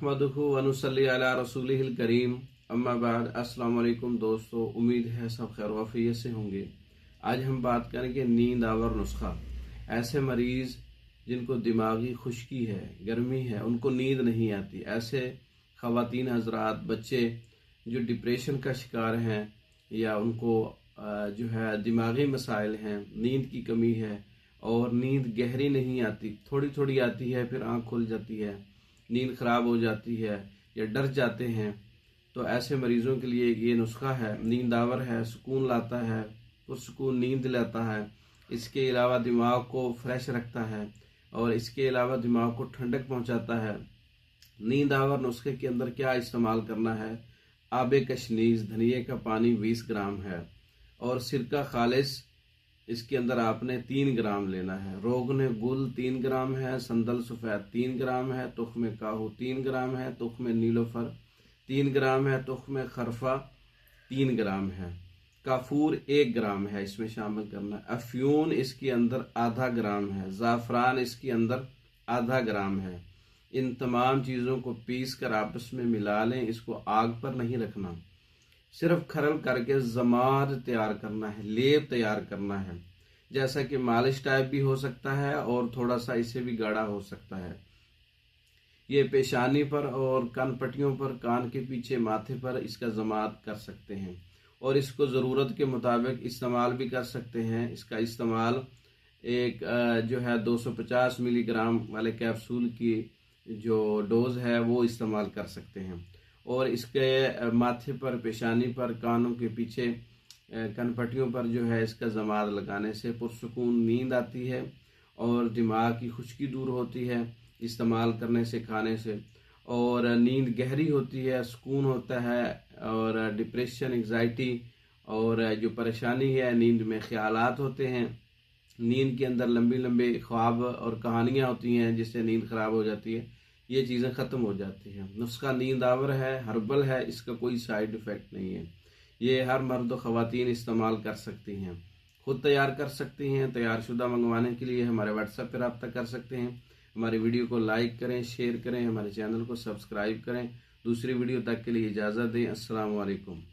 नहमदुहु व नुसल्ली अला रसूलिहिल करीम अम्मा बाद। अस्सलाम वालेकुम दोस्तों, उम्मीद है सब खैर वाफियत से होंगे। आज हम बात करेंगे नींद आवर नुस्खा। ऐसे मरीज़ जिनको दिमागी खुश्की है, गर्मी है, उनको नींद नहीं आती, ऐसे ख़वातीन हजरात, बच्चे जो डिप्रेशन का शिकार हैं या उनको जो है दिमागी मसाइल हैं, नींद की कमी है और नींद गहरी नहीं आती, थोड़ी थोड़ी आती है, फिर आँख खुल जाती है, नींद ख़राब हो जाती है या डर जाते हैं, तो ऐसे मरीज़ों के लिए ये नुस्खा है, नींद आवर है, सुकून लाता है, पुरसुकून नींद लाता है। इसके अलावा दिमाग को फ्रेश रखता है और इसके अलावा दिमाग को ठंडक पहुंचाता है। नींद आवर नुस्खे के अंदर क्या इस्तेमाल करना है? आबे कशनीज धनिए का पानी 20 ग्राम है और सिरका खालिस इसके अंदर आपने 3 ग्राम लेना है। रोगन गुल 3 ग्राम है, संदल सफ़ेद 3 ग्राम है, तुख्म काहू 3 ग्राम है, तुख्म नीलोफर 3 ग्राम है, तुख्म खरफा 3 ग्राम है, काफूर 1 ग्राम है, इसमें शामिल करना है। अफ्यून इसके अंदर आधा ग्राम है, ज़ाफ़रान इसके अंदर आधा ग्राम है। इन तमाम चीज़ों को पीस कर आपस में मिला लें। इसको आग पर नहीं रखना, सिर्फ खरल करके जमाद तैयार करना है, लेप तैयार करना है। जैसा कि मालिश टाइप भी हो सकता है और थोड़ा सा इसे भी गाढ़ा हो सकता है। ये पेशानी पर और कान पट्टियों पर, कान के पीछे, माथे पर इसका जमात कर सकते हैं और इसको ज़रूरत के मुताबिक इस्तेमाल भी कर सकते हैं। इसका इस्तेमाल एक जो है 250 मिलीग्राम वाले कैप्सूल की जो डोज है वो इस्तेमाल कर सकते हैं और इसके माथे पर, पेशानी पर, कानों के पीछे, कनपट्टियों पर जो है इसका जमात लगाने से पुरसुकून नींद आती है और दिमाग की खुश्की दूर होती है इस्तेमाल करने से, खाने से, और नींद गहरी होती है, सुकून होता है और डिप्रेशन, एंग्जाइटी और जो परेशानी है, नींद में ख्यालात होते हैं, नींद के अंदर लंबी लंबी ख्वाब और कहानियाँ होती हैं जिससे नींद ख़राब हो जाती है, ये चीज़ें ख़त्म हो जाती हैं। नुस्खा नींद आवर है, हर्बल है, इसका कोई साइड इफ़ेक्ट नहीं है। ये हर मर्द व ख़वातीन इस्तेमाल कर सकती हैं, खुद तैयार कर सकती हैं। तैयार शुदा मंगवाने के लिए हमारे व्हाट्सएप पर रब्ता कर सकते हैं। हमारी वीडियो को लाइक करें, शेयर करें, हमारे चैनल को सब्सक्राइब करें। दूसरी वीडियो तक के लिए इजाज़त दें। अस्सलाम वालेकुम।